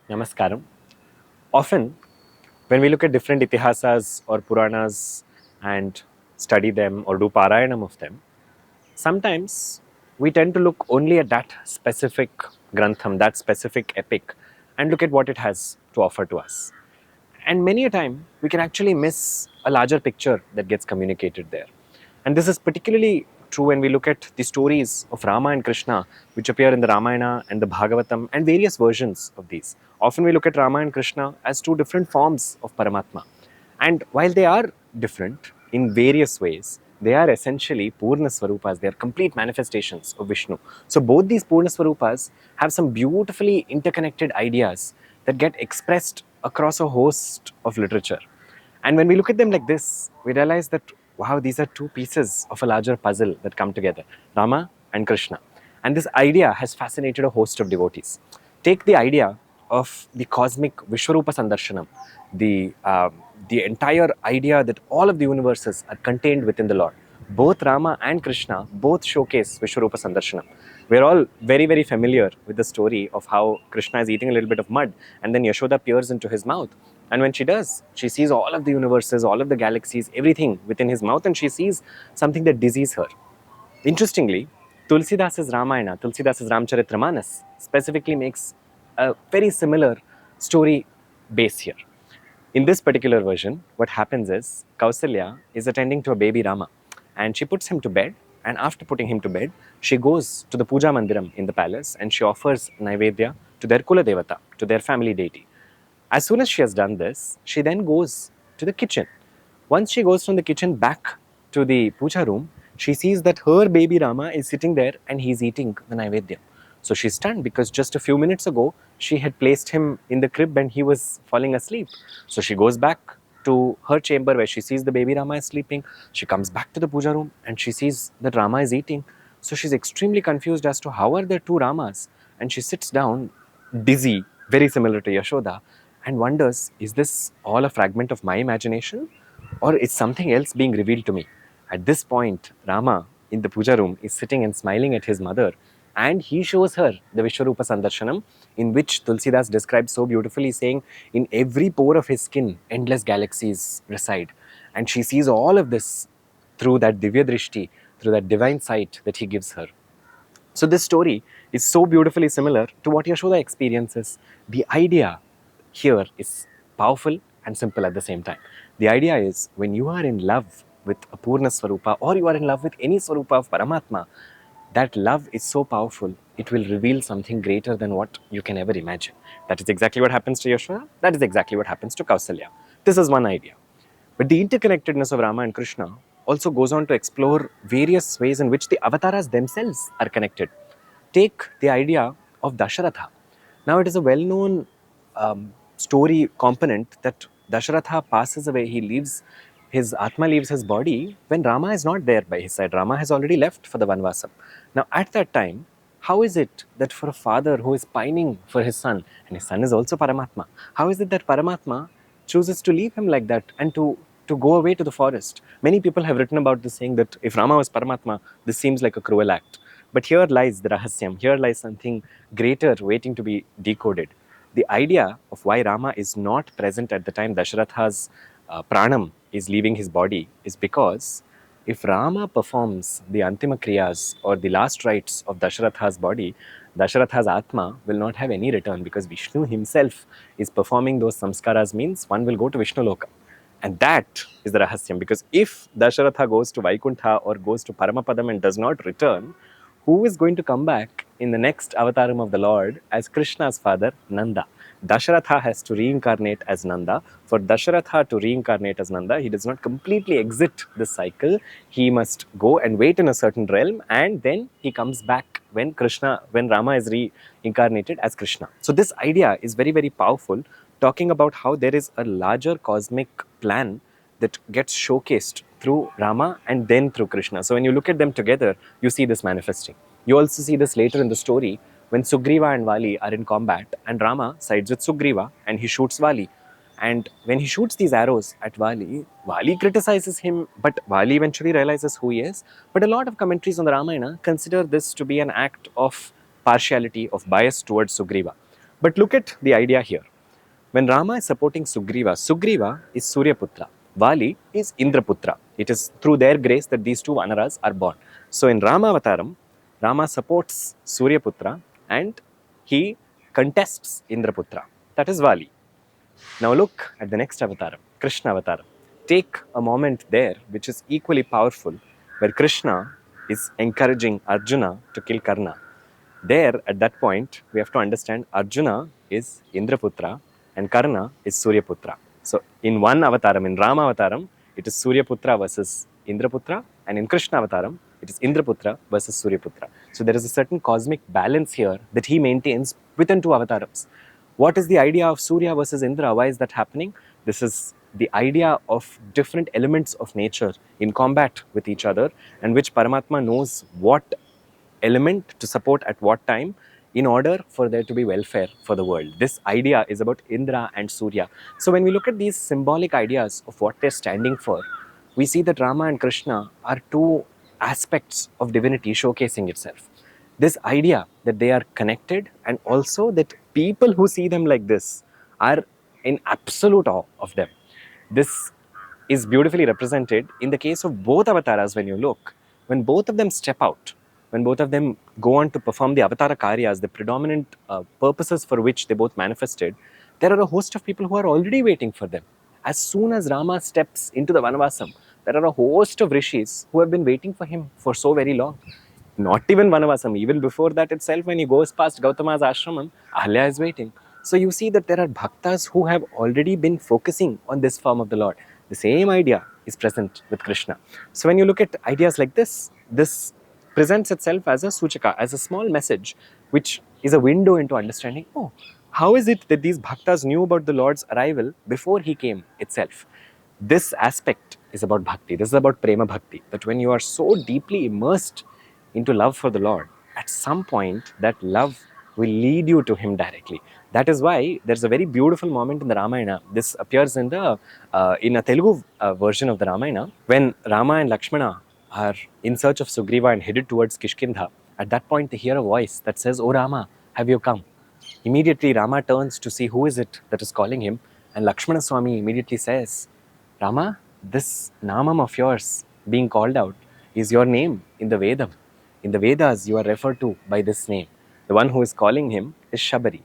Namaskaram. Often, when we look at different itihasas or puranas and study them or do parayanam of them, sometimes we tend to look only at that specific grantham, that specific epic, and look at what it has to offer to us. And many a time, we can actually miss a larger picture that gets communicated there. And this is particularly true when we look at the stories of Rama and Krishna, which appear in the Ramayana and the Bhagavatam and various versions of these. Often we look at Rama and Krishna as two different forms of Paramatma. And while they are different in various ways, they are essentially Purna Swarupas. They are complete manifestations of Vishnu. So both these Purna Swarupas have some beautifully interconnected ideas that get expressed across a host of literature. And when we look at them like this, we realize that, wow, these are two pieces of a larger puzzle that come together, Rama and Krishna. And this idea has fascinated a host of devotees. Take the idea of the cosmic Vishwarupa Sandarshanam, the entire idea that all of the universes are contained within the Lord. Both Rama and Krishna both showcase Vishwarupa Sandarshanam. We're all very, very familiar with the story of how Krishna is eating a little bit of mud and then Yashoda peers into his mouth. And when she does, she sees all of the universes, all of the galaxies, everything within his mouth, and she sees something that dizzies her. Interestingly, Tulsidasa's Ramayana, Tulsidasa's Ramcharitramanas, specifically makes a very similar story base here. In this particular version, what happens is Kausalya is attending to a baby Rama and she puts him to bed. And after putting him to bed, she goes to the Puja Mandiram in the palace and she offers Naivedya to their Kula Devata, to their family deity. As soon as she has done this, she then goes to the kitchen. Once she goes from the kitchen back to the puja room, she sees that her baby Rama is sitting there and he's eating the Naivedya. So she's stunned because just a few minutes ago, she had placed him in the crib and he was falling asleep. So she goes back to her chamber where she sees the baby Rama is sleeping. She comes back to the puja room and she sees that Rama is eating. So she's extremely confused as to how are there two Ramas. And she sits down, dizzy, very similar to Yashoda, and wonders, is this all a fragment of my imagination or is something else being revealed to me? At this point, Rama in the puja room is sitting and smiling at his mother and he shows her the Vishwarupa Sandarshanam, in which Tulsidas describes so beautifully, saying, in every pore of his skin, endless galaxies reside. And she sees all of this through that Divya Drishti, through that divine sight that he gives her. So this story is so beautifully similar to what Yashoda experiences. The idea here is powerful and simple at the same time. The idea is when you are in love with a Purna Swarupa or you are in love with any Swarupa of Paramatma, that love is so powerful, it will reveal something greater than what you can ever imagine. That is exactly what happens to Yashoda. That is exactly what happens to Kausalya. This is one idea. But the interconnectedness of Rama and Krishna also goes on to explore various ways in which the avataras themselves are connected. Take the idea of Dasharatha. Now, it is a well known story component that Dasharatha passes away, he leaves, his Atma leaves his body when Rama is not there by his side. Rama has already left for the Vanvasam. Now, at that time, how is it that for a father who is pining for his son, and his son is also Paramatma, how is it that Paramatma chooses to leave him like that and to go away to the forest? Many people have written about this, saying that if Rama was Paramatma, this seems like a cruel act. But here lies the rahasyam, here lies something greater waiting to be decoded. The idea of why Rama is not present at the time Dasharatha's pranam is leaving his body is because if Rama performs the Antima Kriyas or the last rites of Dasharatha's body, Dasharatha's Atma will not have any return because Vishnu himself is performing those samskaras, means one will go to Vishnu Loka. And that is the rahasyam, because if Dasharatha goes to Vaikuntha or goes to Paramapadam and does not return, who is going to come back in the next avataram of the Lord as Krishna's father, Nanda? Dasharatha has to reincarnate as Nanda. For Dasharatha to reincarnate as Nanda, he does not completely exit the cycle. He must go and wait in a certain realm, and then he comes back when Rama is reincarnated as Krishna. So this idea is very, very powerful, talking about how there is a larger cosmic plan that gets showcased through Rama and then through Krishna. So when you look at them together, you see this manifesting. You also see this later in the story when Sugriva and Vali are in combat and Rama sides with Sugriva and he shoots Vali. And when he shoots these arrows at Vali, Vali criticizes him, but Vali eventually realizes who he is. But a lot of commentaries on the Ramayana consider this to be an act of partiality, of bias towards Sugriva. But look at the idea here. When Rama is supporting Sugriva, Sugriva is Suryaputra. Vali is Indraputra. It is through their grace that these two Vanaras are born. So in Rama Avataram, Rama supports Suryaputra and he contests Indraputra. That is Vali. Now look at the next avataram, Krishna avataram. Take a moment there which is equally powerful, where Krishna is encouraging Arjuna to kill Karna. There, at that point, we have to understand Arjuna is Indraputra and Karna is Suryaputra. So, in one avataram, in Rama avataram, it is Suryaputra versus Indraputra, and in Krishna avataram, it is Indraputra versus Suryaputra. So, there is a certain cosmic balance here that he maintains within two avatarams. What is the idea of Surya versus Indra? Why is that happening? This is the idea of different elements of nature in combat with each other, and which Paramatma knows what element to support at what time in order for there to be welfare for the world. This idea is about Indra and Surya. So when we look at these symbolic ideas of what they're standing for, we see that Rama and Krishna are two aspects of divinity showcasing itself. This idea that they are connected, and also that people who see them like this are in absolute awe of them. This is beautifully represented in the case of both avatars. When you look, when both of them step out, when both of them go on to perform the avatara karyas, the predominant purposes for which they both manifested, there are a host of people who are already waiting for them. As soon as Rama steps into the Vanavasam, there are a host of rishis who have been waiting for him for so very long. Not even Vanavasam, even before that itself, when he goes past Gautama's ashramam, Ahalya is waiting. So you see that there are bhaktas who have already been focusing on this form of the Lord. The same idea is present with Krishna. So when you look at ideas like this presents itself as a suchaka, as a small message, which is a window into understanding, oh, how is it that these bhaktas knew about the Lord's arrival before he came itself? This aspect is about bhakti. This is about prema bhakti. That when you are so deeply immersed into love for the Lord, at some point that love will lead you to Him directly. That is why there's a very beautiful moment in the Ramayana. This appears in the in a Telugu version of the Ramayana, when Rama and Lakshmana are in search of Sugriva and headed towards Kishkindha. At that point, they hear a voice that says, "O Rama, have you come?" Immediately, Rama turns to see who is it that is calling him, and Lakshmana Swami immediately says, "Rama, this namam of yours being called out is your name in the Vedam. In the Vedas, you are referred to by this name. The one who is calling him is Shabari."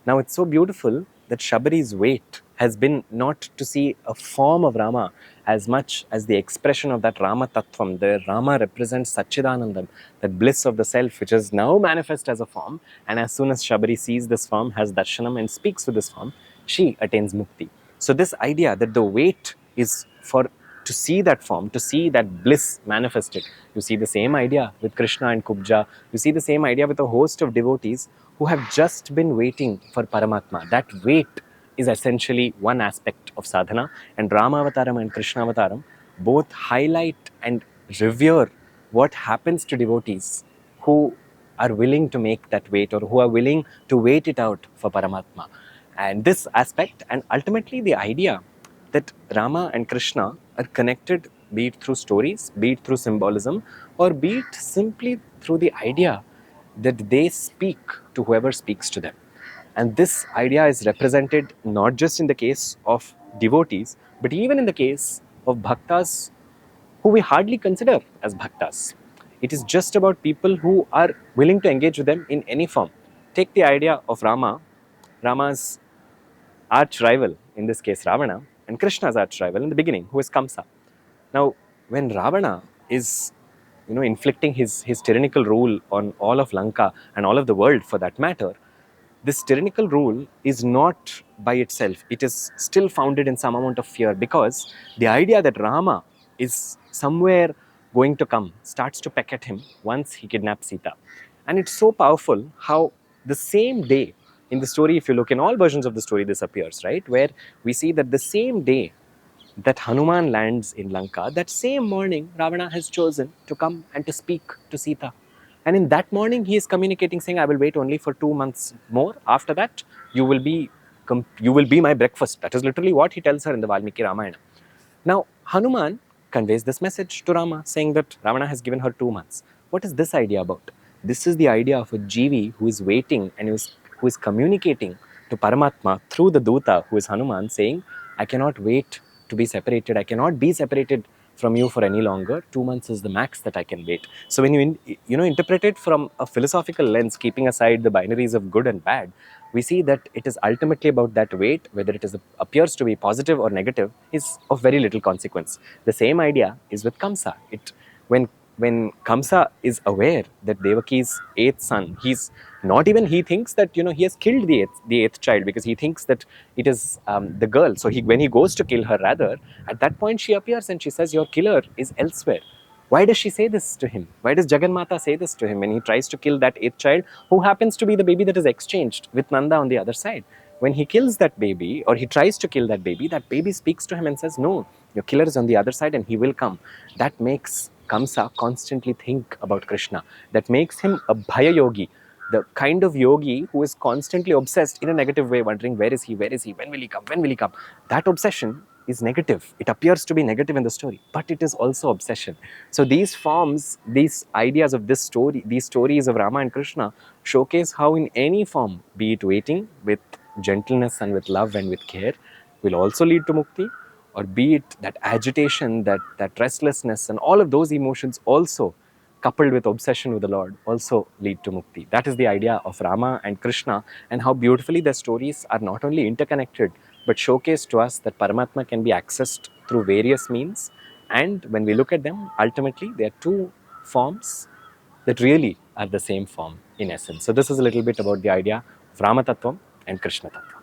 Now, it's so beautiful that Shabari's wait has been not to see a form of Rama as much as the expression of that Rama Tattvam. The Rama represents Satchidanandam, that bliss of the self, which is now manifest as a form. And as soon as Shabari sees this form, has darshanam, and speaks with this form, she attains mukti. So this idea that the wait is for to see that form, to see that bliss manifested. You see the same idea with Krishna and Kubja. You see the same idea with a host of devotees who have just been waiting for Paramatma. That wait is essentially one aspect of sadhana, and Rama Avataram and Krishna Avataram both highlight and revere what happens to devotees who are willing to make that wait, or who are willing to wait it out for Paramatma. And this aspect, and ultimately the idea that Rama and Krishna are connected, be it through stories, be it through symbolism, or be it simply through the idea that they speak to whoever speaks to them. And this idea is represented not just in the case of devotees, but even in the case of bhaktas who we hardly consider as bhaktas. It is just about people who are willing to engage with them in any form. Take the idea of Rama's arch rival, in this case Ravana, and Krishna's arch rival in the beginning, who is Kamsa. Now, when Ravana is inflicting his tyrannical rule on all of Lanka and all of the world for that matter, this tyrannical rule is not by itself. It is still founded in some amount of fear, because the idea that Rama is somewhere going to come starts to peck at him once he kidnaps Sita. And it's so powerful how the same day in the story, if you look in all versions of the story, this appears, right? Where we see that the same day that Hanuman lands in Lanka, that same morning, Ravana has chosen to come and to speak to Sita. And in that morning, he is communicating, saying, "I will wait only for 2 months more. After that, you will be my breakfast." That is literally what he tells her in the Valmiki Ramayana. Now, Hanuman conveys this message to Rama, saying that Ravana has given her 2 months. What is this idea about? This is the idea of a Jivi who is waiting and who is who is communicating to Paramatma through the Duta, who is Hanuman, saying, I cannot wait to be separated. I cannot be separated from you for any longer. 2 months is the max that I can wait. So when you interpret it from a philosophical lens, keeping aside the binaries of good and bad, we see that it is ultimately about that wait. Whether it appears to be positive or negative is of very little consequence. The same idea is with Kamsa. When when Kamsa is aware that Devaki's eighth son, he thinks that he has killed the eighth child, because he thinks that it is the girl. So when he goes to kill her, rather, at that point she appears and she says, your killer is elsewhere. Why does she say this to him? Why does Jaganmata say this to him when he tries to kill that eighth child, who happens to be the baby that is exchanged with Nanda on the other side? When he kills that baby, or he tries to kill that baby speaks to him and says, no, your killer is on the other side and he will come. That makes Kamsa constantly think about Krishna. That makes him a Bhaya yogi, the kind of yogi who is constantly obsessed in a negative way, wondering, where is he, when will he come, when will he come? That obsession is negative. It appears to be negative in the story, but it is also obsession. So these forms, these ideas of this story, these stories of Rama and Krishna showcase how in any form, be it waiting with gentleness and with love and with care, will also lead to mukti, or be it that agitation, that restlessness, and all of those emotions also coupled with obsession with the Lord also lead to mukti. That is the idea of Rama and Krishna, and how beautifully their stories are not only interconnected but showcase to us that Paramatma can be accessed through various means. And when we look at them, ultimately they are two forms that really are the same form in essence. So this is a little bit about the idea of Rama Tattvam and Krishna Tattvam.